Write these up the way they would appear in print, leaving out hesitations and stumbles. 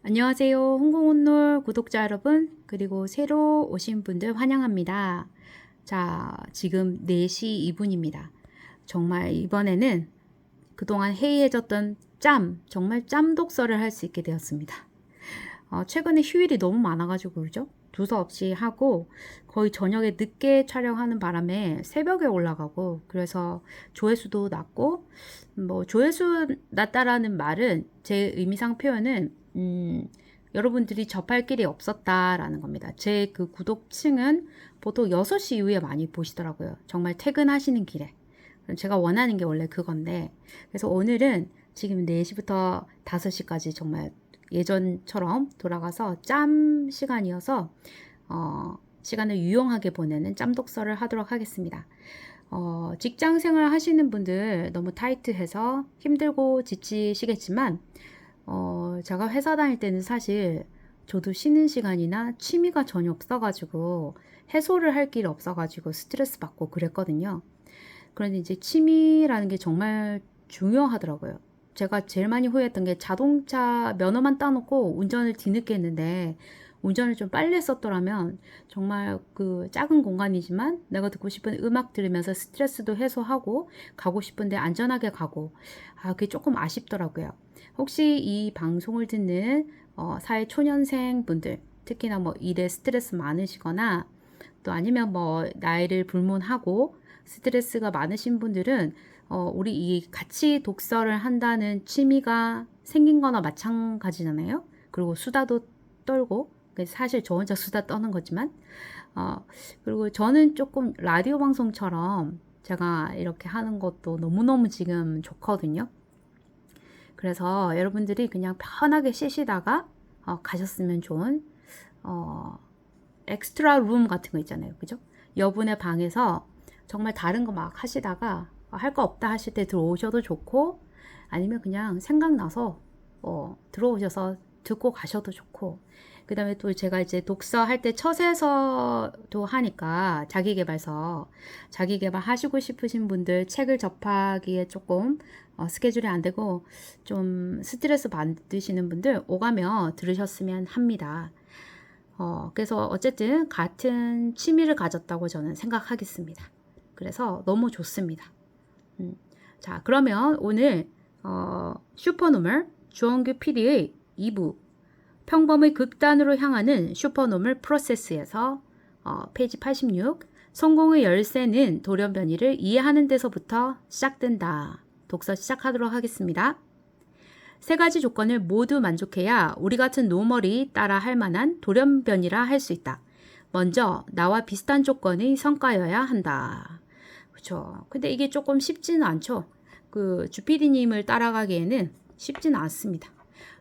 안녕하세요. 홍콩온놀 구독자 여러분, 그리고 새로 오신 분들 환영합니다. 자, 지금 4시 2분입니다. 정말 이번에는 그동안 해이해졌던 정말 짬 독서를 할 수 있게 되었습니다. 최근에 휴일이 너무 많아가지고, 그죠? 두서없이 하고, 거의 저녁에 늦게 촬영하는 바람에 새벽에 올라가고, 그래서 조회수도 낮고, 조회수 낮다라는 말은 제 의미상 표현은, 여러분들이 접할 길이 없었다라는 겁니다. 제 그 구독층은 보통 6시 이후에 많이 보시더라고요. 정말 퇴근하시는 길에. 제가 원하는 게 원래 그건데, 그래서 오늘은 지금 4시부터 5시까지 정말 예전처럼 돌아가서 짬 시간이어서 시간을 유용하게 보내는 짬 독서를 하도록 하겠습니다. 직장 생활 하시는 분들 너무 타이트해서 힘들고 지치시겠지만 제가 회사 다닐 때는 사실 저도 쉬는 시간이나 취미가 전혀 없어가지고 해소를 할 길이 없어가지고 스트레스 받고 그랬거든요. 그런데 이제 취미라는 게 정말 중요하더라고요. 제가 제일 많이 후회했던 게 자동차 면허만 따놓고 운전을 뒤늦게 했는데 운전을 좀 빨리 했었더라면 정말 그 작은 공간이지만 내가 듣고 싶은 음악 들으면서 스트레스도 해소하고 가고 싶은데 안전하게 가고 그게 조금 아쉽더라고요. 혹시 이 방송을 듣는 사회 초년생 분들 특히나 뭐 일에 스트레스 많으시거나 또 아니면 뭐 나이를 불문하고 스트레스가 많으신 분들은 우리 이 같이 독서를 한다는 취미가 생긴 거나 마찬가지잖아요. 그리고 수다도 떨고 사실 저 혼자 수다 떠는 거지만 그리고 저는 조금 라디오 방송처럼 제가 이렇게 하는 것도 너무너무 지금 좋거든요. 그래서 여러분들이 그냥 편하게 쉬시다가 가셨으면 좋은 엑스트라 룸 같은 거 있잖아요. 그죠? 여분의 방에서 정말 다른 거 막 하시다가 할 거 없다 하실 때 들어오셔도 좋고 아니면 그냥 생각나서 들어오셔서 듣고 가셔도 좋고 그 다음에 또 제가 이제 독서할 때 처세서도 하니까 자기개발 하시고 싶으신 분들 책을 접하기에 조금 스케줄이 안 되고 좀 스트레스 받으시는 분들 오가며 들으셨으면 합니다. 그래서 어쨌든 같은 취미를 가졌다고 저는 생각하겠습니다. 그래서 너무 좋습니다. 자, 그러면 오늘 슈퍼노멀 주원규 PD의 2부 평범의 극단으로 향하는 슈퍼노멀 프로세스에서 페이지 86 성공의 열쇠는 돌연변이를 이해하는 데서부터 시작된다. 독서 시작하도록 하겠습니다. 3가지 조건을 모두 만족해야 우리 같은 노멀이 따라 할 만한 돌연변이라 할 수 있다. 먼저 나와 비슷한 조건의 성과여야 한다. 그렇죠. 근데 이게 조금 쉽지는 않죠. 그 주피디님을 따라가기에는 쉽지는 않습니다.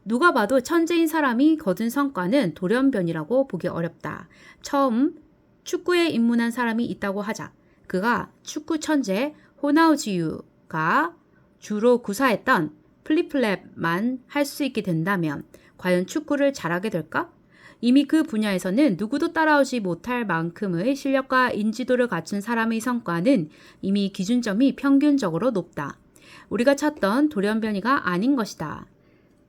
누가 봐도 천재인 사람이 거둔 성과는 돌연변이라고 보기 어렵다. 처음 축구에 입문한 사람이 있다고 하자. 그가 축구 천재 호나우지유가 주로 구사했던 플립플랩만 할 수 있게 된다면 과연 축구를 잘하게 될까? 이미 그 분야에서는 누구도 따라오지 못할 만큼의 실력과 인지도를 갖춘 사람의 성과는 이미 기준점이 평균적으로 높다. 우리가 찾던 돌연변이가 아닌 것이다.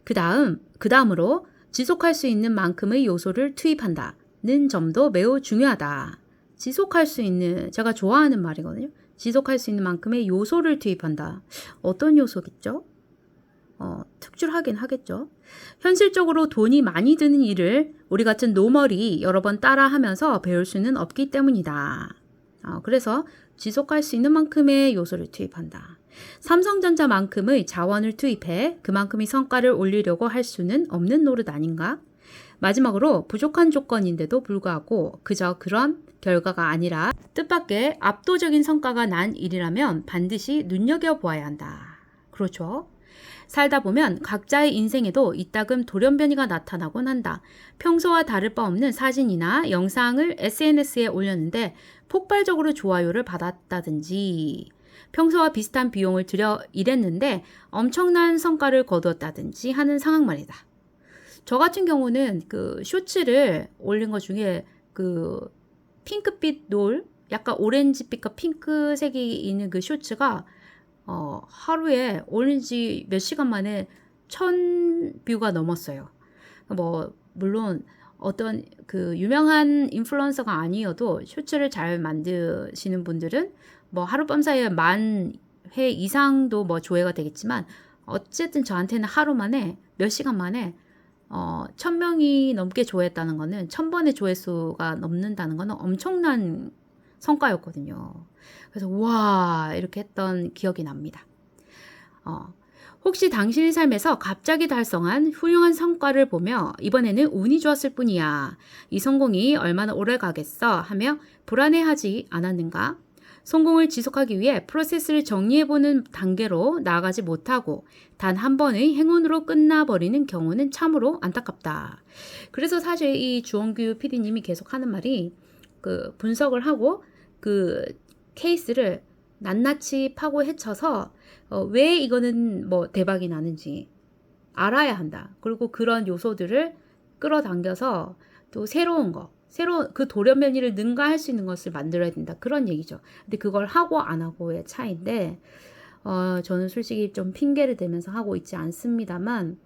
그 다음으로 지속할 수 있는 만큼의 요소를 투입한다는 점도 매우 중요하다. 지속할 수 있는, 제가 좋아하는 말이거든요. 지속할 수 있는 만큼의 요소를 투입한다. 어떤 요소겠죠? 특출하긴 하겠죠. 현실적으로 돈이 많이 드는 일을 우리 같은 노멀이 여러 번 따라하면서 배울 수는 없기 때문이다. 그래서 지속할 수 있는 만큼의 요소를 투입한다. 삼성전자만큼의 자원을 투입해 그만큼의 성과를 올리려고 할 수는 없는 노릇 아닌가? 마지막으로 부족한 조건인데도 불구하고 그저 그런 결과가 아니라 뜻밖의 압도적인 성과가 난 일이라면 반드시 눈여겨보아야 한다. 그렇죠? 살다 보면 각자의 인생에도 이따금 돌연변이가 나타나곤 한다. 평소와 다를 바 없는 사진이나 영상을 SNS에 올렸는데 폭발적으로 좋아요를 받았다든지 평소와 비슷한 비용을 들여 일했는데 엄청난 성과를 거두었다든지 하는 상황 말이다. 저 같은 경우는 그 쇼츠를 올린 것 중에 그 핑크빛 놀, 약간 오렌지빛과 핑크색이 있는 그 쇼츠가 하루에 올린 지 몇 시간 만에 1000뷰가 넘었어요. 뭐 물론 어떤 그 유명한 인플루언서가 아니어도 쇼츠를 잘 만드시는 분들은 뭐 하룻밤 사이에 10,000회 이상도 뭐 조회가 되겠지만 어쨌든 저한테는 하루 만에 몇 시간 만에 1,000명이 넘게 조회했다는 거는 1,000번의 조회수가 넘는다는 거는 엄청난 성과였거든요. 그래서 와 이렇게 했던 기억이 납니다. 혹시 당신의 삶에서 갑자기 달성한 훌륭한 성과를 보며 이번에는 운이 좋았을 뿐이야. 이 성공이 얼마나 오래 가겠어? 하며 불안해하지 않았는가? 성공을 지속하기 위해 프로세스를 정리해보는 단계로 나아가지 못하고 단 한 번의 행운으로 끝나버리는 경우는 참으로 안타깝다. 그래서 사실 이 주원규 PD님이 계속 하는 말이 그 분석을 하고 그 케이스를 낱낱이 파고 헤쳐서 왜 이거는 뭐 대박이 나는지 알아야 한다. 그리고 그런 요소들을 끌어당겨서 또 새로운 그 돌연변이를 능가할 수 있는 것을 만들어야 된다. 그런 얘기죠. 근데 그걸 하고 안 하고의 차이인데 저는 솔직히 좀 핑계를 대면서 하고 있지 않습니다만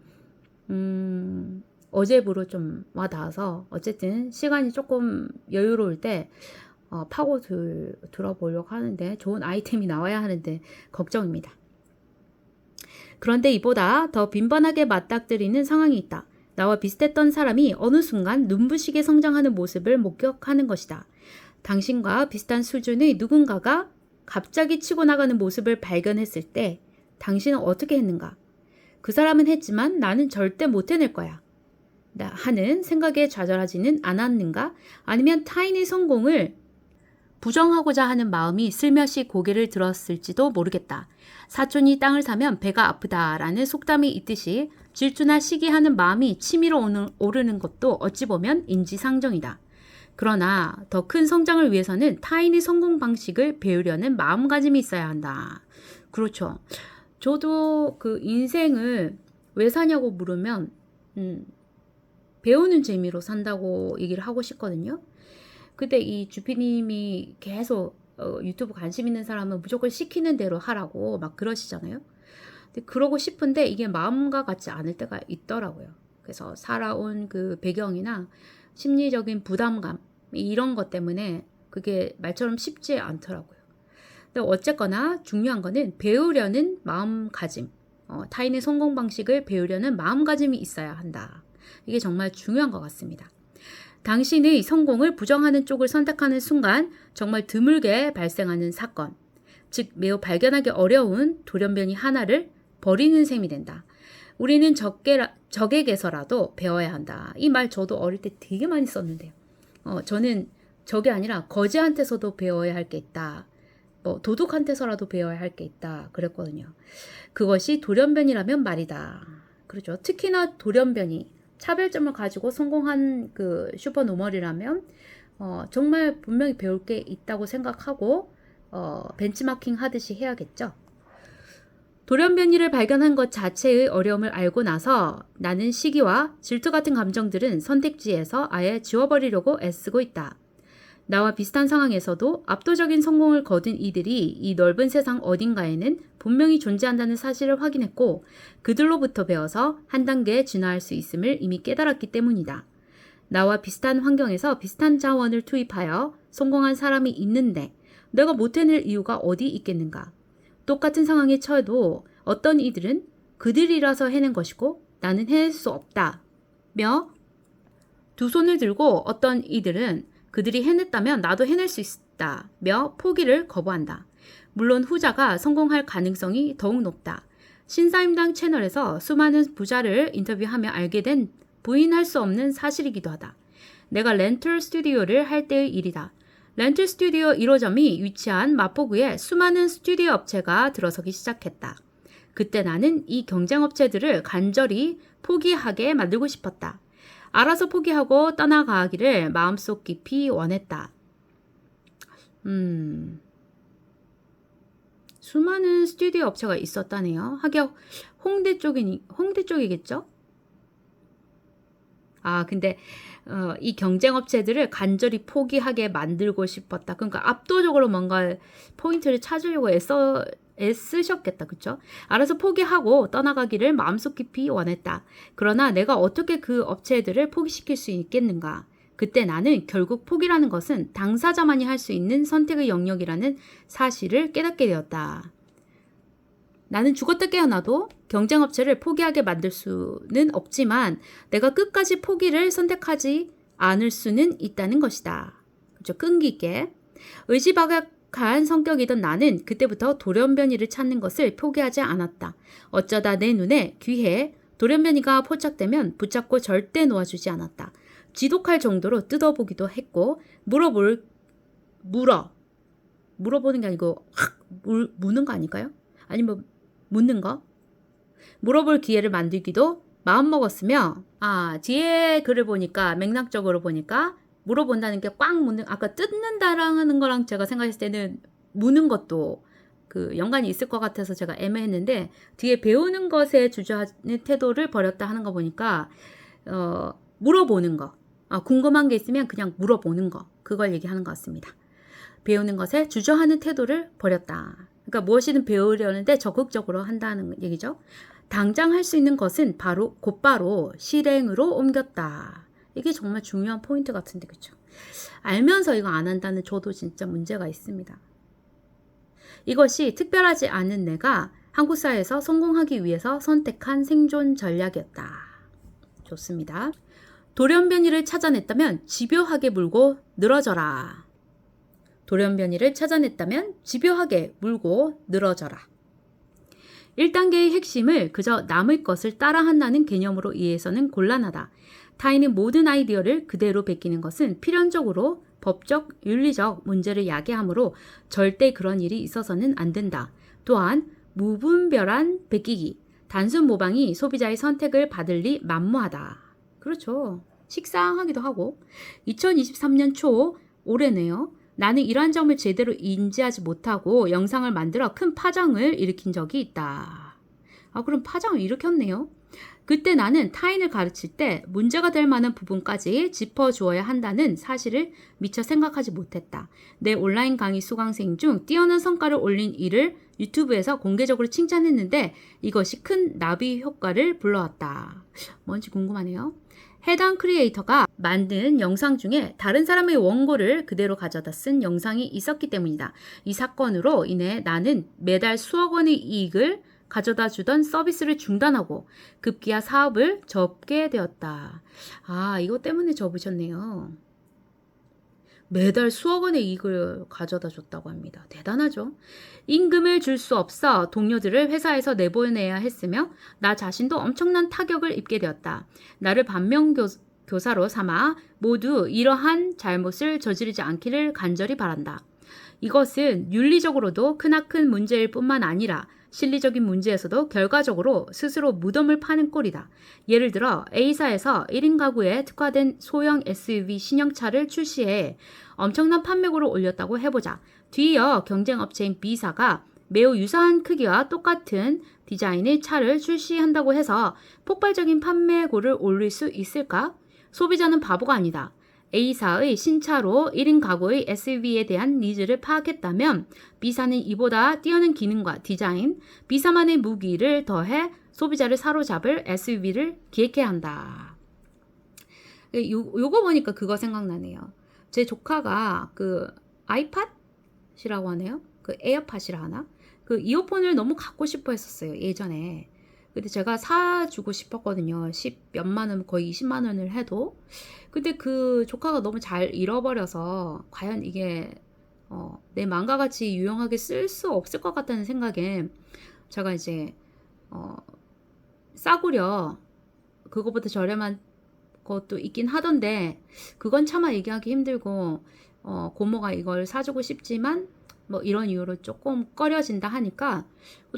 어제부로 좀 와닿아서 어쨌든 시간이 조금 여유로울 때 파고 들어보려고 하는데 좋은 아이템이 나와야 하는데 걱정입니다. 그런데 이보다 더 빈번하게 맞닥뜨리는 상황이 있다. 나와 비슷했던 사람이 어느 순간 눈부시게 성장하는 모습을 목격하는 것이다. 당신과 비슷한 수준의 누군가가 갑자기 치고 나가는 모습을 발견했을 때 당신은 어떻게 했는가? 그 사람은 했지만 나는 절대 못 해낼 거야. 하는 생각에 좌절하지는 않았는가? 아니면 타인의 성공을 부정하고자 하는 마음이 슬며시 고개를 들었을지도 모르겠다. 사촌이 땅을 사면 배가 아프다라는 속담이 있듯이 질투나 시기하는 마음이 치밀어 오르는 것도 어찌 보면 인지상정이다. 그러나 더 큰 성장을 위해서는 타인의 성공 방식을 배우려는 마음가짐이 있어야 한다. 그렇죠. 저도 그 인생을 왜 사냐고 물으면 배우는 재미로 산다고 얘기를 하고 싶거든요. 근데 이 주피님이 계속 유튜브 관심 있는 사람은 무조건 시키는 대로 하라고 막 그러시잖아요. 근데 그러고 싶은데 이게 마음과 같지 않을 때가 있더라고요. 그래서 살아온 그 배경이나 심리적인 부담감 이런 것 때문에 그게 말처럼 쉽지 않더라고요. 근데 어쨌거나 중요한 거는 배우려는 마음가짐, 타인의 성공 방식을 배우려는 마음가짐이 있어야 한다. 이게 정말 중요한 것 같습니다. 당신의 성공을 부정하는 쪽을 선택하는 순간 정말 드물게 발생하는 사건, 즉 매우 발견하기 어려운 돌연변이 하나를 버리는 셈이 된다. 우리는 적에게서라도 배워야 한다. 이 말 저도 어릴 때 되게 많이 썼는데요. 저는 적이 아니라 거지한테서도 배워야 할 게 있다. 도둑한테서라도 배워야 할 게 있다. 그랬거든요. 그것이 돌연변이라면 말이다. 그렇죠. 특히나 돌연변이. 차별점을 가지고 성공한 그 슈퍼노멀이라면 정말 분명히 배울 게 있다고 생각하고 벤치마킹 하듯이 해야겠죠. 돌연변이를 발견한 것 자체의 어려움을 알고 나서 나는 시기와 질투 같은 감정들은 선택지에서 아예 지워버리려고 애쓰고 있다. 나와 비슷한 상황에서도 압도적인 성공을 거둔 이들이 이 넓은 세상 어딘가에는 분명히 존재한다는 사실을 확인했고 그들로부터 배워서 한 단계 진화할 수 있음을 이미 깨달았기 때문이다. 나와 비슷한 환경에서 비슷한 자원을 투입하여 성공한 사람이 있는데 내가 못해낼 이유가 어디 있겠는가? 똑같은 상황에 처해도 어떤 이들은 그들이라서 해낸 것이고 나는 해낼 수 없다며 두 손을 들고 어떤 이들은 그들이 해냈다면 나도 해낼 수 있다며 포기를 거부한다. 물론 후자가 성공할 가능성이 더욱 높다. 신사임당 채널에서 수많은 부자를 인터뷰하며 알게 된 부인할 수 없는 사실이기도 하다. 내가 렌털 스튜디오를 할 때의 일이다. 렌털 스튜디오 1호점이 위치한 마포구에 수많은 스튜디오 업체가 들어서기 시작했다. 그때 나는 이 경쟁 업체들을 간절히 포기하게 만들고 싶었다. 알아서 포기하고 떠나가기를 마음속 깊이 원했다. 수많은 스튜디오 업체가 있었다네요. 하긴 홍대 쪽이겠죠? 근데 이 경쟁 업체들을 간절히 포기하게 만들고 싶었다. 그러니까 압도적으로 뭔가 포인트를 찾으려고 애쓰셨겠다. 그쵸? 알아서 포기하고 떠나가기를 마음속 깊이 원했다. 그러나 내가 어떻게 그 업체들을 포기시킬 수 있겠는가? 그때 나는 결국 포기라는 것은 당사자만이 할 수 있는 선택의 영역이라는 사실을 깨닫게 되었다. 나는 죽었다 깨어나도 경쟁업체를 포기하게 만들 수는 없지만 내가 끝까지 포기를 선택하지 않을 수는 있다는 것이다. 그렇죠? 끈기 있게. 의지박약한 성격이던 나는 그때부터 돌연변이를 찾는 것을 포기하지 않았다. 어쩌다 내 눈에 귀에 돌연변이가 포착되면 붙잡고 절대 놓아주지 않았다. 지독할 정도로 뜯어보기도 했고 물어보는 게 아니고 무는 거 아닐까요? 아니면 묻는 거? 물어볼 기회를 만들기도 마음먹었으며 뒤에 글을 보니까 맥락적으로 보니까 물어본다는 게 꽉 묻는 아까 뜯는다라는 거랑 제가 생각했을 때는 무는 것도 그 연관이 있을 것 같아서 제가 애매했는데 뒤에 배우는 것에 주저하는 태도를 버렸다 하는 거 보니까 물어보는 거 궁금한 게 있으면 그냥 물어보는 거 그걸 얘기하는 것 같습니다. 배우는 것에 주저하는 태도를 버렸다. 그러니까 무엇이든 배우려는데 적극적으로 한다는 얘기죠. 당장 할 수 있는 것은 곧바로 실행으로 옮겼다. 이게 정말 중요한 포인트 같은데 그렇죠? 알면서 이거 안 한다는 저도 진짜 문제가 있습니다. 이것이 특별하지 않은 내가 한국 사회에서 성공하기 위해서 선택한 생존 전략이었다. 좋습니다. 돌연변이를 찾아냈다면 집요하게 물고 늘어져라. 돌연변이를 찾아냈다면 집요하게 물고 늘어져라. 1단계의 핵심을 그저 남의 것을 따라한다는 개념으로 이해해서는 곤란하다. 타인의 모든 아이디어를 그대로 베끼는 것은 필연적으로 법적, 윤리적 문제를 야기하므로 절대 그런 일이 있어서는 안 된다. 또한 무분별한 베끼기, 단순 모방이 소비자의 선택을 받을 리 만무하다. 그렇죠. 식상하기도 하고 2023년 초 올해네요. 나는 이러한 점을 제대로 인지하지 못하고 영상을 만들어 큰 파장을 일으킨 적이 있다. 그럼 파장을 일으켰네요. 그때 나는 타인을 가르칠 때 문제가 될 만한 부분까지 짚어주어야 한다는 사실을 미처 생각하지 못했다. 내 온라인 강의 수강생 중 뛰어난 성과를 올린 이를 유튜브에서 공개적으로 칭찬했는데 이것이 큰 나비 효과를 불러왔다. 뭔지 궁금하네요. 해당 크리에이터가 만든 영상 중에 다른 사람의 원고를 그대로 가져다 쓴 영상이 있었기 때문이다. 이 사건으로 인해 나는 매달 수억 원의 이익을 가져다 주던 서비스를 중단하고 급기야 사업을 접게 되었다. 이것 때문에 접으셨네요. 매달 수억 원의 이익을 가져다 줬다고 합니다. 대단하죠? 임금을 줄 수 없어 동료들을 회사에서 내보내야 했으며 나 자신도 엄청난 타격을 입게 되었다. 나를 반면교사로 삼아 모두 이러한 잘못을 저지르지 않기를 간절히 바란다. 이것은 윤리적으로도 크나큰 문제일 뿐만 아니라 실리적인 문제에서도 결과적으로 스스로 무덤을 파는 꼴이다. 예를 들어 A사에서 1인 가구에 특화된 소형 SUV 신형차를 출시해 엄청난 판매고를 올렸다고 해보자. 뒤이어 경쟁업체인 B사가 매우 유사한 크기와 똑같은 디자인의 차를 출시한다고 해서 폭발적인 판매고를 올릴 수 있을까? 소비자는 바보가 아니다. A사의 신차로 1인 가구의 SUV에 대한 니즈를 파악했다면 B사는 이보다 뛰어난 기능과 디자인, B사만의 무기를 더해 소비자를 사로잡을 SUV를 기획해야 한다. 요거 보니까 그거 생각나네요. 제 조카가 그 아이팟이라고 하네요. 그 에어팟이라 하나? 그 이어폰을 너무 갖고 싶어 했었어요. 예전에. 근데 제가 사주고 싶었거든요. 10몇만 원, 거의 20만 원을 해도. 근데 그 조카가 너무 잘 잃어버려서 과연 이게 내 마음과 같이 유용하게 쓸 수 없을 것 같다는 생각에 제가 이제 싸구려 그거보다 저렴한 것도 있긴 하던데 그건 차마 얘기하기 힘들고 고모가 이걸 사주고 싶지만 뭐 이런 이유로 조금 꺼려진다 하니까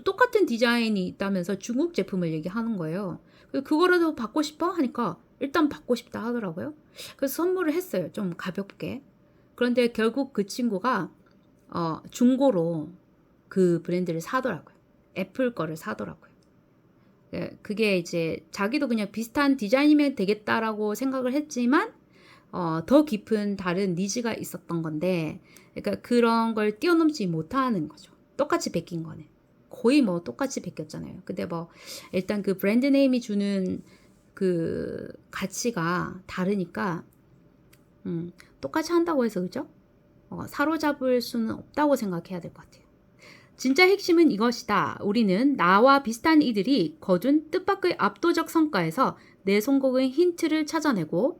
똑같은 디자인이 있다면서 중국 제품을 얘기하는 거예요. 그거라도 받고 싶어? 하니까 일단 받고 싶다 하더라고요. 그래서 선물을 했어요. 좀 가볍게. 그런데 결국 그 친구가 중고로 그 브랜드를 사더라고요. 애플 거를 사더라고요. 그게 이제 자기도 그냥 비슷한 디자인이면 되겠다라고 생각을 했지만 더 깊은 다른 니즈가 있었던 건데 그러니까 그런 걸 뛰어넘지 못하는 거죠. 똑같이 베낀 거는. 거의 뭐 똑같이 베꼈잖아요. 근데 뭐 일단 그 브랜드 네임이 주는 그 가치가 다르니까 똑같이 한다고 해서 그죠? 사로잡을 수는 없다고 생각해야 될 것 같아요. 진짜 핵심은 이것이다. 우리는 나와 비슷한 이들이 거둔 뜻밖의 압도적 성과에서 내 성공의 힌트를 찾아내고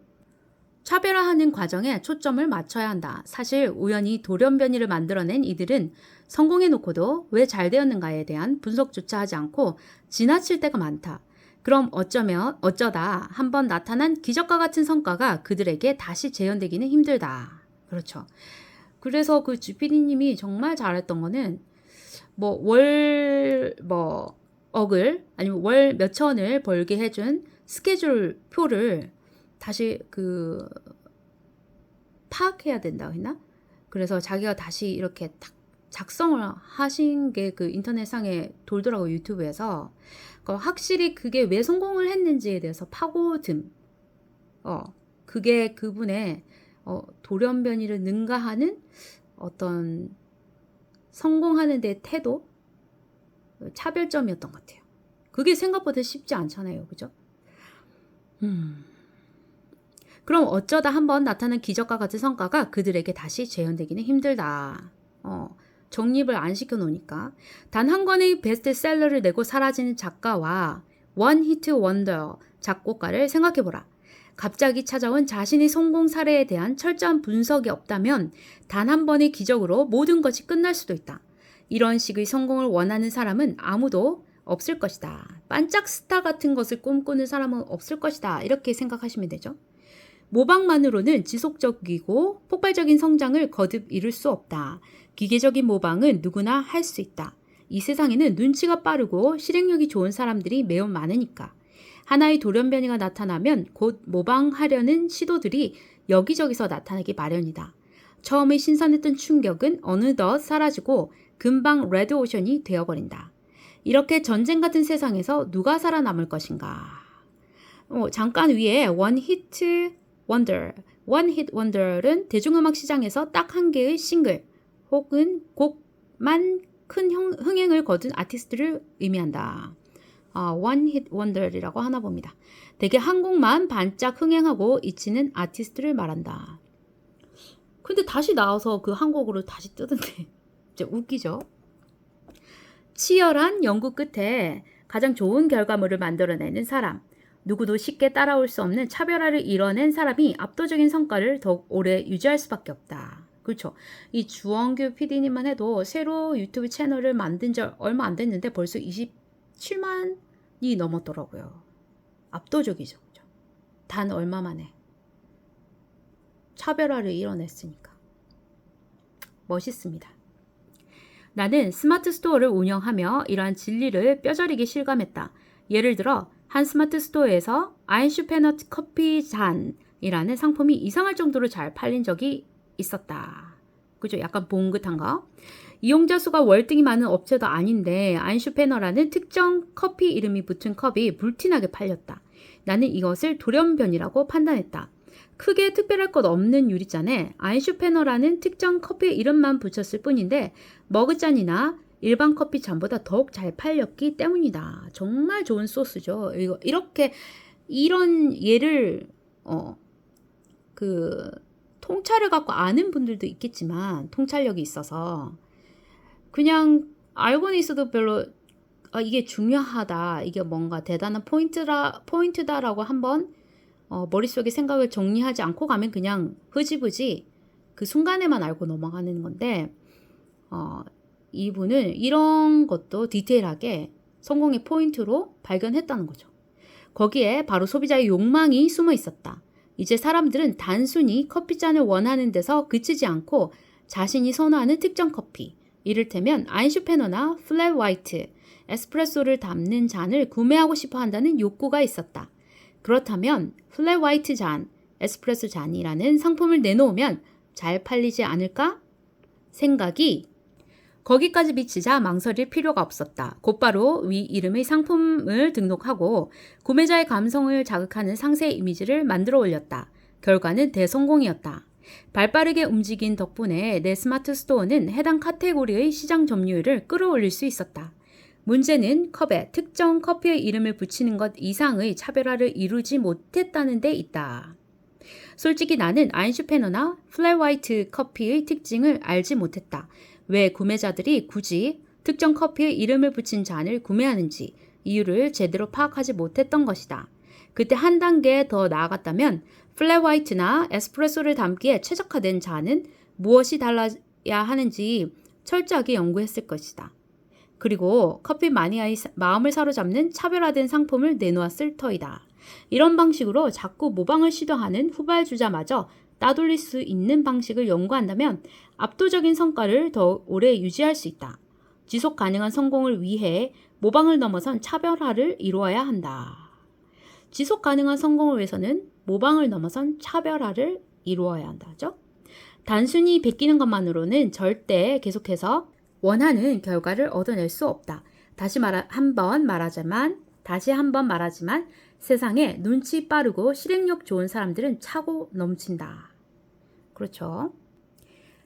차별화하는 과정에 초점을 맞춰야 한다. 사실 우연히 돌연변이를 만들어낸 이들은 성공해놓고도 왜 잘 되었는가에 대한 분석조차 하지 않고 지나칠 때가 많다. 그럼 어쩌다 한번 나타난 기적과 같은 성과가 그들에게 다시 재현되기는 힘들다. 그렇죠. 그래서 그 GPD님이 정말 잘했던 거는 억을 아니면 월 몇천을 벌게 해준 스케줄 표를 다시 파악해야 된다고 했나? 그래서 자기가 다시 이렇게 딱 작성을 하신 게 그 인터넷상에 돌더라고요. 유튜브에서. 확실히 그게 왜 성공을 했는지에 대해서 파고듦. 그게 그분의 돌연변이를 능가하는 어떤 성공하는 데 태도, 차별점이었던 것 같아요. 그게 생각보다 쉽지 않잖아요. 그죠? 그럼 어쩌다 한번 나타난 기적과 같은 성과가 그들에게 다시 재현되기는 힘들다. 정립을 안 시켜놓으니까. 단 한 권의 베스트셀러를 내고 사라지는 작가와 원 히트 원더 작곡가를 생각해보라. 갑자기 찾아온 자신의 성공 사례에 대한 철저한 분석이 없다면 단 한 번의 기적으로 모든 것이 끝날 수도 있다. 이런 식의 성공을 원하는 사람은 아무도 없을 것이다. 반짝 스타 같은 것을 꿈꾸는 사람은 없을 것이다. 이렇게 생각하시면 되죠. 모방만으로는 지속적이고 폭발적인 성장을 거듭 이룰 수 없다. 기계적인 모방은 누구나 할 수 있다. 이 세상에는 눈치가 빠르고 실행력이 좋은 사람들이 매우 많으니까. 하나의 돌연변이가 나타나면 곧 모방하려는 시도들이 여기저기서 나타나기 마련이다. 처음에 신선했던 충격은 어느덧 사라지고 금방 레드오션이 되어버린다. 이렇게 전쟁 같은 세상에서 누가 살아남을 것인가. 잠깐 위에 원히트 원더는 대중음악 시장에서 딱 한 개의 싱글 혹은 곡만 큰 흥행을 거둔 아티스트를 의미한다. 원히트 원더이라고 하나 봅니다. 대개 한 곡만 반짝 흥행하고 잊히는 아티스트를 말한다. 근데 다시 나와서 그 한 곡으로 다시 뜨던데 진짜 웃기죠? 치열한 연구 끝에 가장 좋은 결과물을 만들어내는 사람, 누구도 쉽게 따라올 수 없는 차별화를 이뤄낸 사람이 압도적인 성과를 더욱 오래 유지할 수밖에 없다. 그렇죠. 이 주원규 PD님만 해도 새로 유튜브 채널을 만든 지 얼마 안 됐는데 벌써 27만이 넘었더라고요. 압도적이죠. 그렇죠? 단 얼마 만에 차별화를 이뤄냈으니까. 멋있습니다. 나는 스마트 스토어를 운영하며 이러한 진리를 뼈저리게 실감했다. 예를 들어 한 스마트 스토어에서 아인슈페너 커피 잔이라는 상품이 이상할 정도로 잘 팔린 적이 있었다. 그죠? 약간 봉긋한가? 이용자 수가 월등히 많은 업체도 아닌데 아인슈페너라는 특정 커피 이름이 붙은 컵이 불티나게 팔렸다. 나는 이것을 돌연변이라고 판단했다. 크게 특별할 것 없는 유리잔에 아인슈페너라는 특정 커피 이름만 붙였을 뿐인데 머그잔이나 일반 커피 잔보다 더욱 잘 팔렸기 때문이다. 정말 좋은 소스죠. 이런 예를 통찰을 갖고 아는 분들도 있겠지만 통찰력이 있어서 그냥 알고는 있어도 별로 이게 중요하다. 이게 뭔가 대단한 포인트다라고 한번 머릿속에 생각을 정리하지 않고 가면 그냥 흐지부지 그 순간에만 알고 넘어가는 건데 이분은 이런 것도 디테일하게 성공의 포인트로 발견했다는 거죠. 거기에 바로 소비자의 욕망이 숨어 있었다. 이제 사람들은 단순히 커피잔을 원하는 데서 그치지 않고 자신이 선호하는 특정 커피, 이를테면 아인슈페너나 플랫 화이트, 에스프레소를 담는 잔을 구매하고 싶어 한다는 욕구가 있었다. 그렇다면 플랫 화이트 잔, 에스프레소 잔이라는 상품을 내놓으면 잘 팔리지 않을까? 생각이 거기까지 미치자 망설일 필요가 없었다. 곧바로 위 이름의 상품을 등록하고 구매자의 감성을 자극하는 상세 이미지를 만들어 올렸다. 결과는 대성공이었다. 발빠르게 움직인 덕분에 내 스마트 스토어는 해당 카테고리의 시장 점유율을 끌어올릴 수 있었다. 문제는 컵에 특정 커피의 이름을 붙이는 것 이상의 차별화를 이루지 못했다는 데 있다. 솔직히 나는 아인슈페너나 플랫화이트 커피의 특징을 알지 못했다. 왜 구매자들이 굳이 특정 커피의 이름을 붙인 잔을 구매하는지 이유를 제대로 파악하지 못했던 것이다. 그때 한 단계 더 나아갔다면 플랫화이트나 에스프레소를 담기에 최적화된 잔은 무엇이 달라야 하는지 철저하게 연구했을 것이다. 그리고 커피 마니아의 마음을 사로잡는 차별화된 상품을 내놓았을 터이다. 이런 방식으로 자꾸 모방을 시도하는 후발주자마저 따돌릴 수 있는 방식을 연구한다면 압도적인 성과를 더 오래 유지할 수 있다. 지속 가능한 성공을 위해 모방을 넘어선 차별화를 이루어야 한다. 지속 가능한 성공을 위해서는 모방을 넘어선 차별화를 이루어야 한다죠. 단순히 베끼는 것만으로는 절대 계속해서 원하는 결과를 얻어낼 수 없다. 다시 한 번 말하지만 세상에 눈치 빠르고 실행력 좋은 사람들은 차고 넘친다. 그렇죠.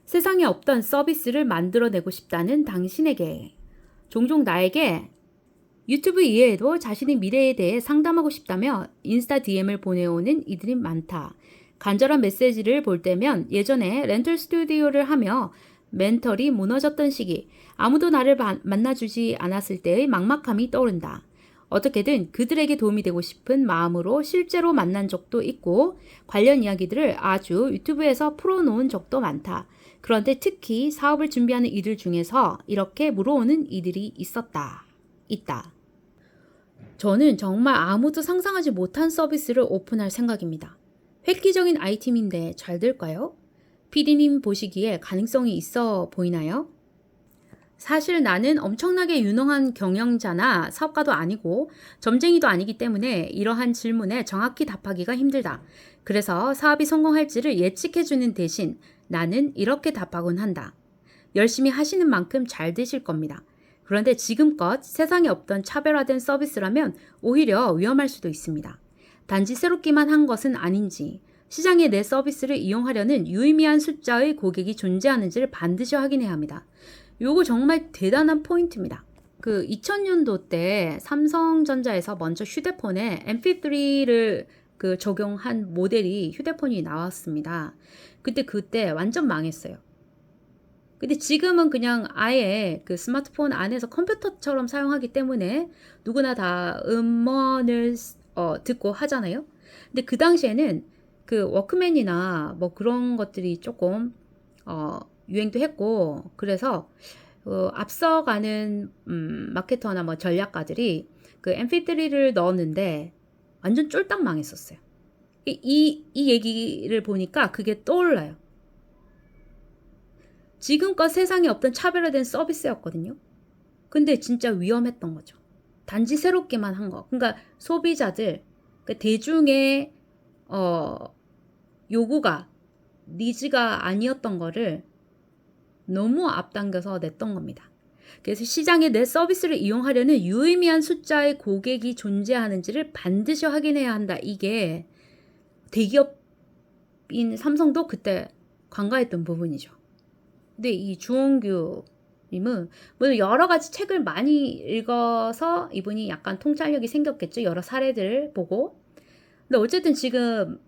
세상에 없던 서비스를 만들어내고 싶다는 당신에게 종종 나에게 유튜브 이외에도 자신의 미래에 대해 상담하고 싶다며 인스타 DM을 보내오는 이들이 많다. 간절한 메시지를 볼 때면 예전에 렌털 스튜디오를 하며 멘털이 무너졌던 시기, 아무도 나를 만나주지 않았을 때의 막막함이 떠오른다. 어떻게든 그들에게 도움이 되고 싶은 마음으로 실제로 만난 적도 있고 관련 이야기들을 아주 유튜브에서 풀어놓은 적도 많다. 그런데 특히 사업을 준비하는 이들 중에서 이렇게 물어오는 이들이 있다. 저는 정말 아무도 상상하지 못한 서비스를 오픈할 생각입니다. 획기적인 아이템인데 잘 될까요? PD님 보시기에 가능성이 있어 보이나요? 사실 나는 엄청나게 유능한 경영자나 사업가도 아니고 점쟁이도 아니기 때문에 이러한 질문에 정확히 답하기가 힘들다. 그래서 사업이 성공할지를 예측해주는 대신 나는 이렇게 답하곤 한다. 열심히 하시는 만큼 잘 되실 겁니다. 그런데 지금껏 세상에 없던 차별화된 서비스라면 오히려 위험할 수도 있습니다. 단지 새롭기만 한 것은 아닌지, 시장에 내 서비스를 이용하려는 유의미한 숫자의 고객이 존재하는지를 반드시 확인해야 합니다. 요거 정말 대단한 포인트입니다. 2000년도 때 삼성전자에서 먼저 휴대폰에 MP3를 적용한 모델이 휴대폰이 나왔습니다. 그때 완전 망했어요. 근데 지금은 그냥 아예 스마트폰 안에서 컴퓨터처럼 사용하기 때문에 누구나 다 음원을 듣고 하잖아요. 근데 그 당시에는 워크맨이나 뭐 그런 것들이 조금 유행도 했고, 그래서 앞서가는 마케터나 뭐 전략가들이 MP3를 넣었는데 완전 쫄딱 망했었어요. 이 얘기를 보니까 그게 떠올라요. 지금껏 세상에 없던 차별화된 서비스였거든요. 근데 진짜 위험했던 거죠. 단지 새롭게만 한 거. 그러니까 소비자들, 대중의 요구가, 니즈가 아니었던 거를 너무 앞당겨서 냈던 겁니다. 그래서 시장에 내 서비스를 이용하려는 유의미한 숫자의 고객이 존재하는지를 반드시 확인해야 한다. 이게 대기업인 삼성도 그때 관가했던 부분이죠. 근데 이 주홍규 님은 여러 가지 책을 많이 읽어서 이분이 약간 통찰력이 생겼겠죠. 여러 사례들을 보고. 근데 어쨌든 지금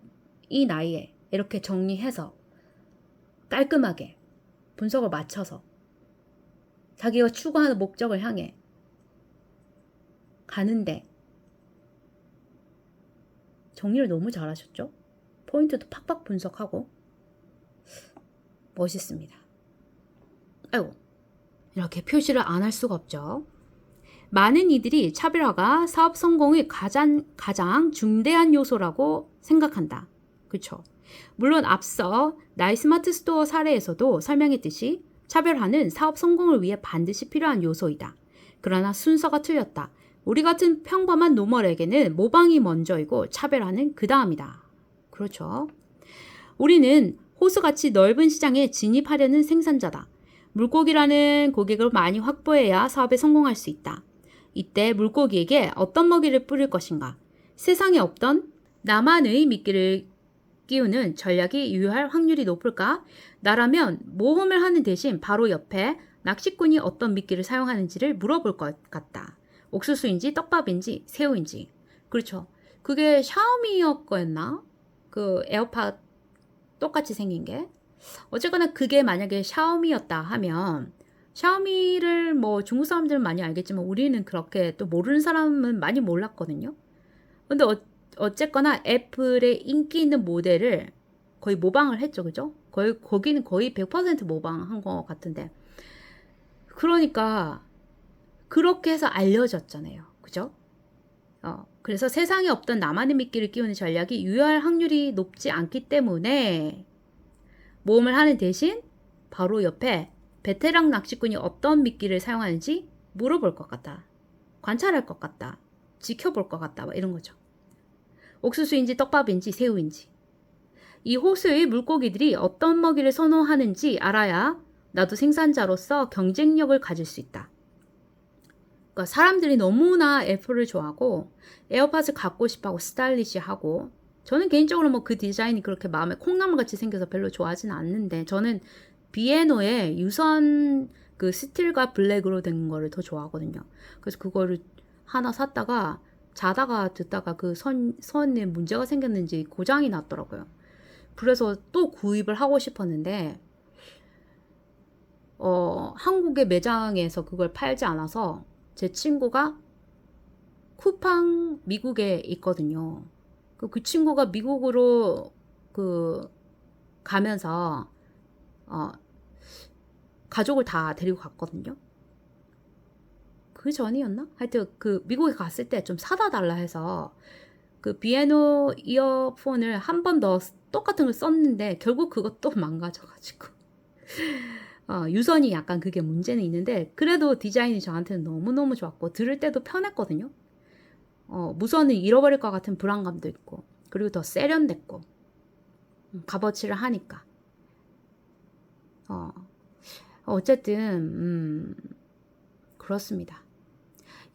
이 나이에 이렇게 정리해서 깔끔하게 분석을 맞춰서 자기가 추구하는 목적을 향해 가는데 정리를 너무 잘하셨죠? 포인트도 팍팍 분석하고 멋있습니다. 아이고, 이렇게 표시를 안 할 수가 없죠. 많은 이들이 차별화가 사업 성공의 가장 중대한 요소라고 생각한다. 그렇죠? 물론 앞서 나이 스마트 스토어 사례에서도 설명했듯이 차별화는 사업 성공을 위해 반드시 필요한 요소이다. 그러나 순서가 틀렸다. 우리 같은 평범한 노멀에게는 모방이 먼저이고 차별화는 그 다음이다. 그렇죠? 우리는 호수같이 넓은 시장에 진입하려는 생산자다. 물고기라는 고객을 많이 확보해야 사업에 성공할 수 있다. 이때 물고기에게 어떤 먹이를 뿌릴 것인가? 세상에 없던 나만의 미끼를 끼우는 전략이 유효할 확률이 높을까? 나라면 모험을 하는 대신 바로 옆에 낚시꾼이 어떤 미끼를 사용하는지를 물어볼 것 같다. 옥수수인지 떡밥인지 새우인지. 그렇죠. 그게 샤오미였거였나? 그 에어팟 똑같이 생긴 게. 어쨌거나 그게 만약에 샤오미였다 하면 샤오미를 뭐 중국 사람들은 많이 알겠지만 우리는 그렇게 또 모르는 사람은 많이 몰랐거든요. 근데 어쨌거나 애플의 인기 있는 모델을 거의 모방을 했죠. 그죠? 거기는 거의 100% 모방한 것 같은데. 그러니까 그렇게 해서 알려졌잖아요. 그죠? 그래서 세상에 없던 나만의 미끼를 끼우는 전략이 유효할 확률이 높지 않기 때문에 모험을 하는 대신 바로 옆에 베테랑 낚시꾼이 어떤 미끼를 사용하는지 물어볼 것 같다. 관찰할 것 같다. 지켜볼 것 같다. 이런 거죠. 옥수수인지 떡밥인지 새우인지. 이 호수의 물고기들이 어떤 먹이를 선호하는지 알아야 나도 생산자로서 경쟁력을 가질 수 있다. 그러니까 사람들이 너무나 애플을 좋아하고 에어팟을 갖고 싶어하고 스타일리시하고 저는 개인적으로 뭐 그 디자인이 그렇게 마음에 콩나물같이 생겨서 별로 좋아하지는 않는데 저는 비에노의 유선 그 스틸과 블랙으로 된 거를 더 좋아하거든요. 그래서 그거를 하나 샀다가 자다가 듣다가 그 선에 문제가 생겼는지 고장이 났더라고요. 그래서 또 구입을 하고 싶었는데 한국의 매장에서 그걸 팔지 않아서 제 친구가 쿠팡 미국에 있거든요. 그 친구가 미국으로 가면서 가족을 다 데리고 갔거든요. 그 전이었나? 하여튼 그 미국에 갔을 때 좀 사다 달라 해서 그 비에노 이어폰을 한 번 더 똑같은 걸 썼는데 결국 그것도 망가져가지고 유선이 약간 그게 문제는 있는데 그래도 디자인이 저한테는 너무너무 좋았고 들을 때도 편했거든요. 무선을 잃어버릴 것 같은 불안감도 있고 그리고 더 세련됐고 값어치를 하니까 어쨌든 그렇습니다.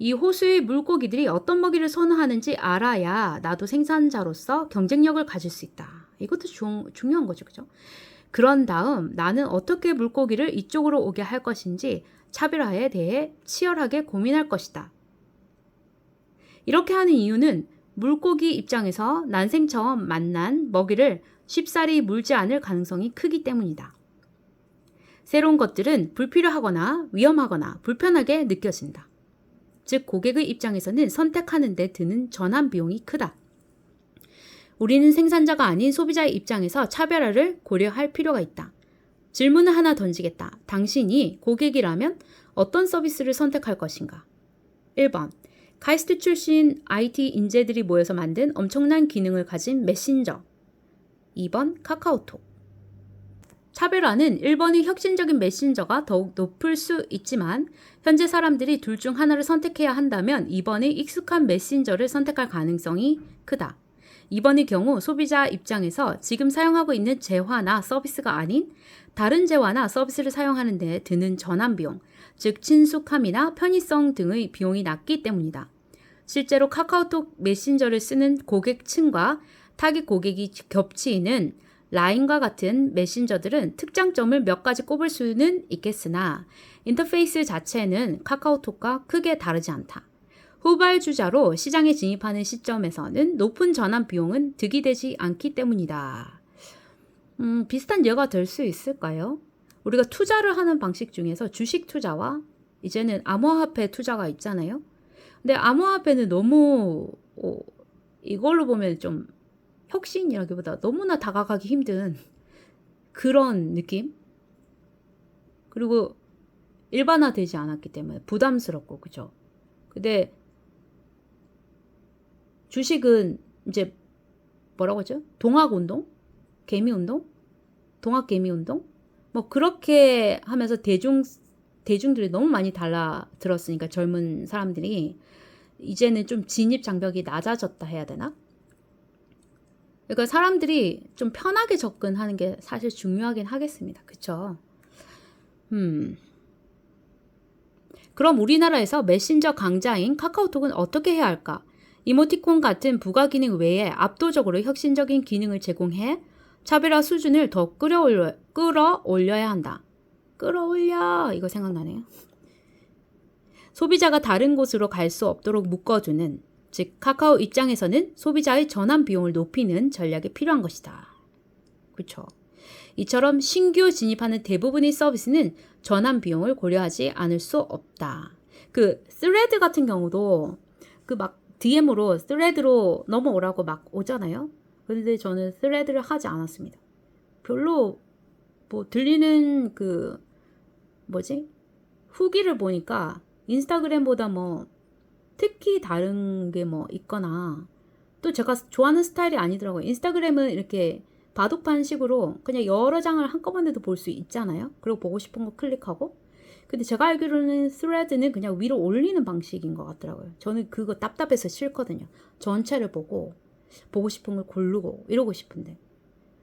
이 호수의 물고기들이 어떤 먹이를 선호하는지 알아야 나도 생산자로서 경쟁력을 가질 수 있다. 이것도 중요한 거죠. 그죠? 그런 다음 나는 어떻게 물고기를 이쪽으로 오게 할 것인지 차별화에 대해 치열하게 고민할 것이다. 이렇게 하는 이유는 물고기 입장에서 난생 처음 만난 먹이를 쉽사리 물지 않을 가능성이 크기 때문이다. 새로운 것들은 불필요하거나 위험하거나 불편하게 느껴진다. 즉 고객의 입장에서는 선택하는 데 드는 전환 비용이 크다. 우리는 생산자가 아닌 소비자의 입장에서 차별화를 고려할 필요가 있다. 질문을 하나 던지겠다. 당신이 고객이라면 어떤 서비스를 선택할 것인가? 1번. 카이스트 출신 IT 인재들이 모여서 만든 엄청난 기능을 가진 메신저. 2번. 카카오톡. 차별화는 1번의 혁신적인 메신저가 더욱 높을 수 있지만 현재 사람들이 둘 중 하나를 선택해야 한다면 2번의 익숙한 메신저를 선택할 가능성이 크다. 2번의 경우 소비자 입장에서 지금 사용하고 있는 재화나 서비스가 아닌 다른 재화나 서비스를 사용하는 데 드는 전환 비용, 즉 친숙함이나 편의성 등의 비용이 낮기 때문이다. 실제로 카카오톡 메신저를 쓰는 고객층과 타깃 고객이 겹치는 라인과 같은 메신저들은 특장점을 몇 가지 꼽을 수는 있겠으나 인터페이스 자체는 카카오톡과 크게 다르지 않다. 후발주자로 시장에 진입하는 시점에서는 높은 전환 비용은 득이 되지 않기 때문이다. 비슷한 예가 될 수 있을까요? 우리가 투자를 하는 방식 중에서 주식 투자와 이제는 암호화폐 투자가 있잖아요. 근데 암호화폐는 너무 이걸로 보면 좀 혁신이라기보다 너무나 다가가기 힘든 그런 느낌? 그리고 일반화되지 않았기 때문에 부담스럽고 그죠? 근데 주식은 이제 뭐라고 하죠? 동학운동? 개미운동? 동학개미운동? 뭐 그렇게 하면서 대중들이 너무 많이 달라들었으니까 젊은 사람들이 이제는 좀 진입 장벽이 낮아졌다 해야 되나? 그러니까 사람들이 좀 편하게 접근하는 게 사실 중요하긴 하겠습니다. 그쵸? 그럼 우리나라에서 메신저 강자인 카카오톡은 어떻게 해야 할까? 이모티콘 같은 부가 기능 외에 압도적으로 혁신적인 기능을 제공해 차별화 수준을 더 끌어올려야 한다. 끌어올려 이거 생각나네요. 소비자가 다른 곳으로 갈 수 없도록 묶어두는, 즉 카카오 입장에서는 소비자의 전환 비용을 높이는 전략이 필요한 것이다. 그렇죠. 이처럼 신규 진입하는 대부분의 서비스는 전환 비용을 고려하지 않을 수 없다. 그 스레드 같은 경우도 그 막 DM으로 스레드로 넘어오라고 막 오잖아요. 근데 저는 스레드를 하지 않았습니다. 별로 뭐 들리는 그 뭐지? 후기를 보니까 인스타그램보다 뭐 특히 다른 게 뭐 있거나 또 제가 좋아하는 스타일이 아니더라고요. 인스타그램은 이렇게 바둑판 식으로 그냥 여러 장을 한꺼번에도 볼 수 있잖아요. 그리고 보고 싶은 거 클릭하고. 근데 제가 알기로는 스레드는 그냥 위로 올리는 방식인 것 같더라고요. 저는 그거 답답해서 싫거든요. 전체를 보고 싶은 걸 고르고 이러고 싶은데.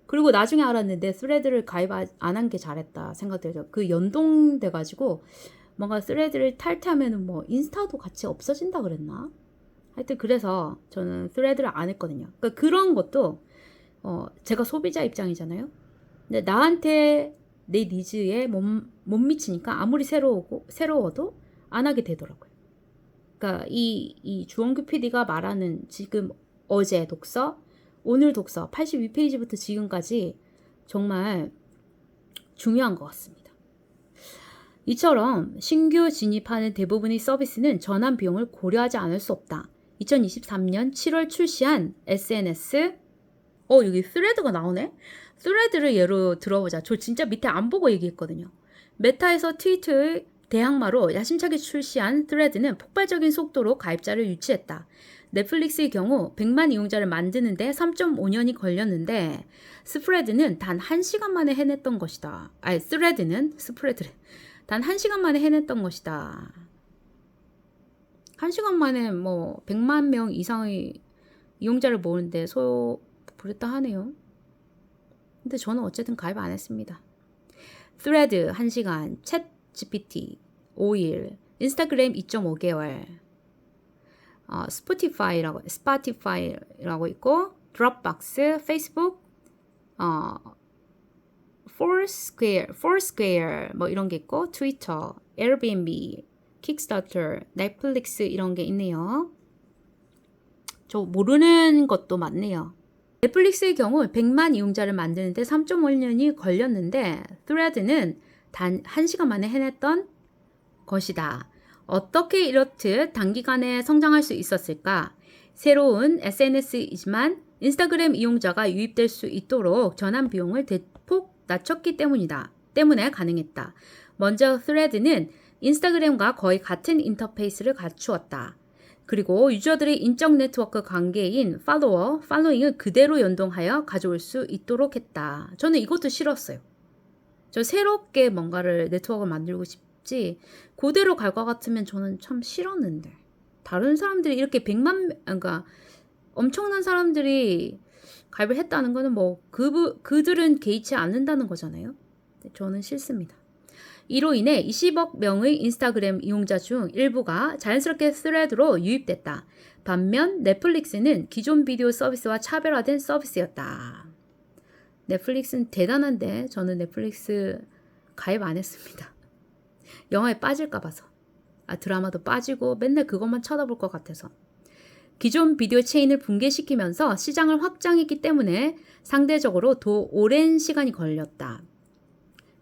그리고 나중에 알았는데 스레드를 가입 안 한 게 잘했다 생각돼요. 그 연동돼가지고 뭔가 스레드를 탈퇴하면 뭐 인스타도 같이 없어진다 그랬나? 하여튼 그래서 저는 스레드를 안 했거든요. 그러니까 그런 것도 제가 소비자 입장이잖아요. 근데 나한테 내 니즈에 못 미치니까 아무리 새로워도 안 하게 되더라고요. 그러니까 이 주원규 PD가 말하는 지금 어제 독서, 오늘 독서 82페이지부터 지금까지 정말 중요한 것 같습니다. 이처럼 신규 진입하는 대부분의 서비스는 전환 비용을 고려하지 않을 수 없다. 2023년 7월 출시한 SNS 여기 스레드가 나오네? 스레드를 예로 들어보자. 저 진짜 밑에 안 보고 얘기했거든요. 메타에서 트위터의 대항마로 야심차게 출시한 스레드는 폭발적인 속도로 가입자를 유치했다. 넷플릭스의 경우 100만 이용자를 만드는데 3.5년이 걸렸는데 스프레드는 단 1시간 만에 해냈던 것이다. 스프레드를 단 1시간 만에 해냈던 것이다. 1시간 만에 뭐 100만 명 이상의 이용자를 모으는데 그랬다 하네요. 근데 저는 어쨌든 가입 안 했습니다. 스레드 1시간, 챗 GPT 5일, 인스타그램 2.5개월, 스포티파이라고 있고, 드롭박스, 페이스북, 포스퀘어 뭐 이런 게 있고, 트위터, 에어비앤비, 킥스타터, 넷플릭스 이런 게 있네요. 저 모르는 것도 많네요. 넷플릭스의 경우 100만 이용자를 만드는데 3.5년이 걸렸는데 스레드는 단 1시간 만에 해냈던 것이다. 어떻게 이렇듯 단기간에 성장할 수 있었을까? 새로운 SNS이지만 인스타그램 이용자가 유입될 수 있도록 전환 비용을 대폭 낮췄기 때문에 가능했다. 먼저 스레드는 인스타그램과 거의 같은 인터페이스를 갖추었다. 그리고 유저들의 인적 네트워크 관계인 팔로잉을 그대로 연동하여 가져올 수 있도록 했다. 저는 이것도 싫었어요. 저 새롭게 뭔가를 네트워크를 만들고 싶지 그대로 갈 것 같으면 저는 참 싫었는데 다른 사람들이 이렇게 그러니까 엄청난 사람들이 가입을 했다는 거는 뭐 그들은 개의치 않는다는 거잖아요. 저는 싫습니다. 이로 인해 20억 명의 인스타그램 이용자 중 일부가 자연스럽게 스레드로 유입됐다. 반면 넷플릭스는 기존 비디오 서비스와 차별화된 서비스였다. 넷플릭스는 대단한데 저는 넷플릭스 가입 안 했습니다. 영화에 빠질까 봐서. 드라마도 빠지고 맨날 그것만 쳐다볼 것 같아서. 기존 비디오 체인을 붕괴시키면서 시장을 확장했기 때문에 상대적으로 더 오랜 시간이 걸렸다.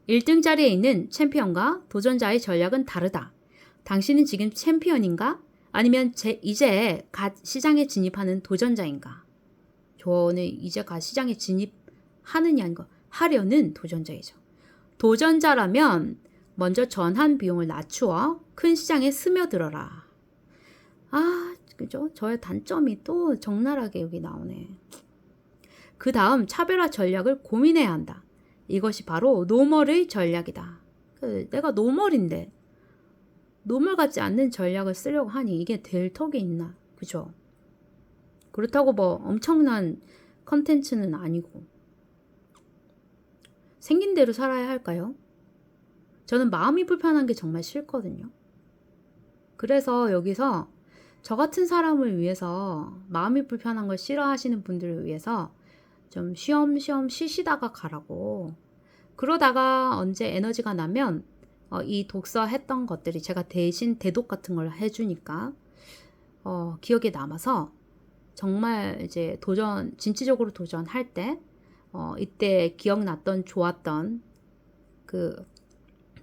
1등 자리에 있는 챔피언과 도전자의 전략은 다르다. 당신은 지금 챔피언인가? 아니면 이제 갓 시장에 진입하는 도전자인가? 저는 이제 갓 시장에 진입하느냐 아닌 거 하려는 도전자이죠. 도전자라면 먼저 전환 비용을 낮추어 큰 시장에 스며들어라. 그죠? 저의 단점이 또 적나라하게 여기 나오네. 그 다음 차별화 전략을 고민해야 한다. 이것이 바로 노멀의 전략이다. 내가 노멀인데 노멀 같지 않는 전략을 쓰려고 하니 이게 될 턱이 있나? 그죠? 그렇다고 뭐 엄청난 컨텐츠는 아니고 생긴 대로 살아야 할까요? 저는 마음이 불편한 게 정말 싫거든요. 그래서 여기서 저 같은 사람을 위해서 마음이 불편한 걸 싫어하시는 분들을 위해서 좀 쉬엄쉬엄 쉬시다가 가라고 그러다가 언제 에너지가 나면 이 독서 했던 것들이 제가 대신 대독 같은 걸 해주니까 기억에 남아서 정말 이제 진취적으로 도전할 때 이때 기억났던 좋았던 그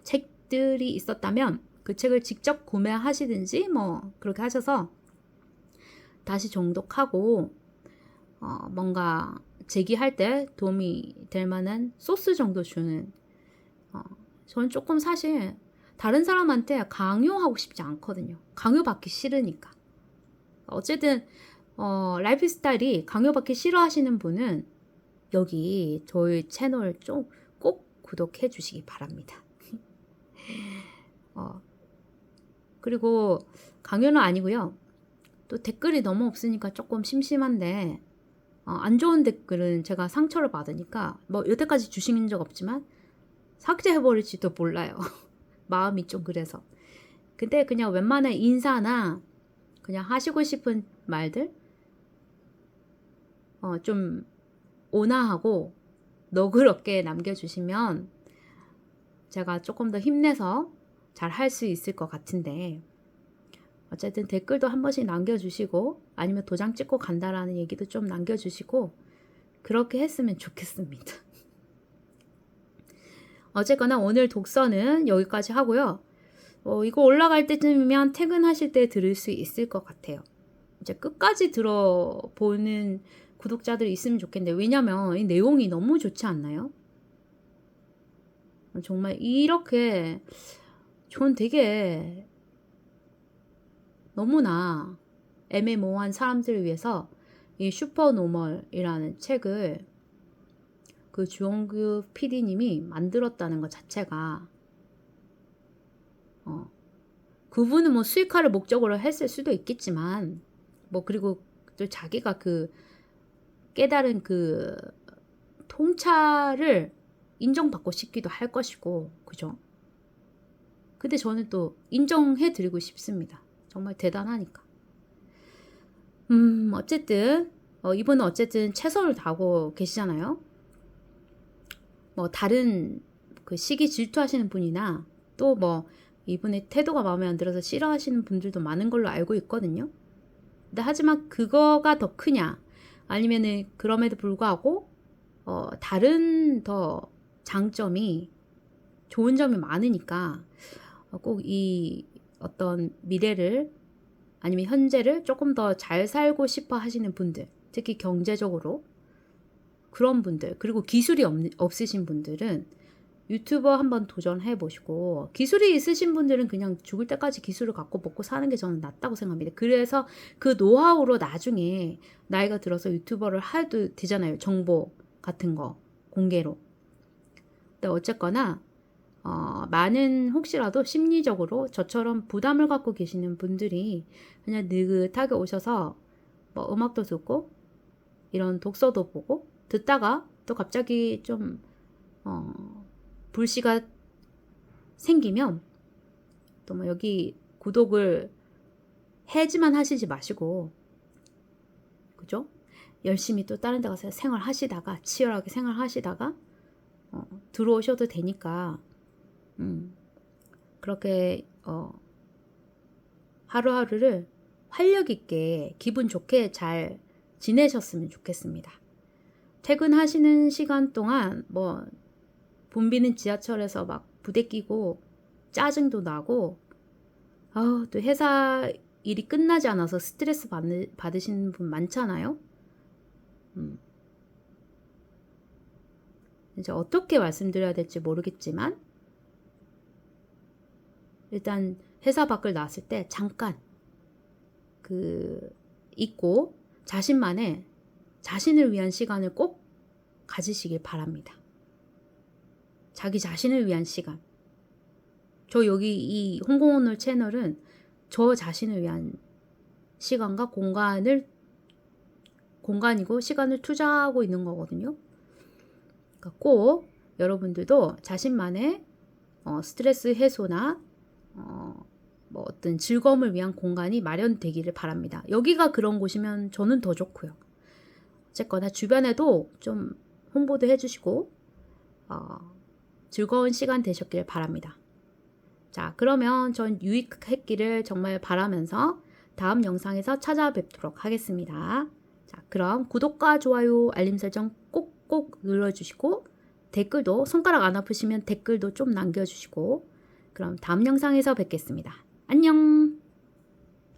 책들이 있었다면 그 책을 직접 구매하시든지 뭐 그렇게 하셔서 다시 정독하고 뭔가 제기할 때 도움이 될 만한 소스 정도 주는 저는 조금 사실 다른 사람한테 강요하고 싶지 않거든요. 강요받기 싫으니까. 어쨌든 라이프 스타일이 강요받기 싫어하시는 분은 여기 저희 채널 좀 꼭 구독해 주시기 바랍니다. 그리고 강요는 아니고요. 또 댓글이 너무 없으니까 조금 심심한데 안 좋은 댓글은 제가 상처를 받으니까 뭐 여태까지 주신 적 없지만 삭제해버릴지도 몰라요. 마음이 좀 그래서. 근데 그냥 웬만한 인사나 그냥 하시고 싶은 말들 좀 온화하고 너그럽게 남겨주시면 제가 조금 더 힘내서 잘 할 수 있을 것 같은데 어쨌든 댓글도 한 번씩 남겨주시고 아니면 도장 찍고 간다라는 얘기도 좀 남겨주시고 그렇게 했으면 좋겠습니다. 어쨌거나 오늘 독서는 여기까지 하고요. 이거 올라갈 때쯤이면 퇴근하실 때 들을 수 있을 것 같아요. 이제 끝까지 들어보는 구독자들이 있으면 좋겠는데 왜냐면 이 내용이 너무 좋지 않나요? 정말 이렇게 전 되게 너무나 애매모호한 사람들을 위해서 이 슈퍼노멀이라는 책을 그 주홍규 PD님이 만들었다는 것 자체가 그분은 뭐 수익화를 목적으로 했을 수도 있겠지만 뭐 그리고 또 자기가 그 깨달은 그 통찰을 인정받고 싶기도 할 것이고 그죠? 근데 저는 또 인정해 드리고 싶습니다. 정말 대단하니까. 어쨌든 이분은 어쨌든 최선을 다하고 계시잖아요. 뭐 다른 그 시기 질투하시는 분이나 또 뭐 이분의 태도가 마음에 안 들어서 싫어하시는 분들도 많은 걸로 알고 있거든요. 근데 하지만 그거가 더 크냐 아니면은 그럼에도 불구하고 다른 더 장점이 좋은 점이 많으니까 꼭 이 어떤 미래를 아니면 현재를 조금 더 잘 살고 싶어 하시는 분들 특히 경제적으로 그런 분들 그리고 기술이 없으신 분들은 유튜버 한번 도전해 보시고 기술이 있으신 분들은 그냥 죽을 때까지 기술을 갖고 먹고 사는 게 저는 낫다고 생각합니다. 그래서 그 노하우로 나중에 나이가 들어서 유튜버를 해도 되잖아요. 정보 같은 거 공개로. 근데 어쨌거나 많은 혹시라도 심리적으로 저처럼 부담을 갖고 계시는 분들이 그냥 느긋하게 오셔서 뭐 음악도 듣고 이런 독서도 보고 듣다가 또 갑자기 좀 불씨가 생기면 또 뭐 여기 구독을 해지만 하시지 마시고 그죠? 열심히 또 다른 데 가서 생활하시다가 치열하게 생활하시다가 들어오셔도 되니까 그렇게 하루하루를 활력 있게 기분 좋게 잘 지내셨으면 좋겠습니다. 퇴근하시는 시간 동안 뭐 붐비는 지하철에서 막 부대끼고 짜증도 나고 또 회사 일이 끝나지 않아서 스트레스 받으시는 분 많잖아요. 이제 어떻게 말씀드려야 될지 모르겠지만 일단 회사 밖을 나왔을 때 잠깐 잊고 자신을 위한 시간을 꼭 가지시길 바랍니다. 자기 자신을 위한 시간. 저 여기 이 홍콩오늘 채널은 저 자신을 위한 시간과 공간이고 시간을 투자하고 있는 거거든요. 그러니까 꼭 여러분들도 자신만의 스트레스 해소나 뭐 어떤 즐거움을 위한 공간이 마련되기를 바랍니다. 여기가 그런 곳이면 저는 더 좋고요. 어쨌거나 주변에도 좀 홍보도 해주시고 즐거운 시간 되셨길 바랍니다. 자, 그러면 전 유익했기를 정말 바라면서 다음 영상에서 찾아뵙도록 하겠습니다. 자, 그럼 구독과 좋아요, 알림 설정 꼭꼭 눌러주시고 댓글도 손가락 안 아프시면 댓글도 좀 남겨주시고 그럼 다음 영상에서 뵙겠습니다. 안녕!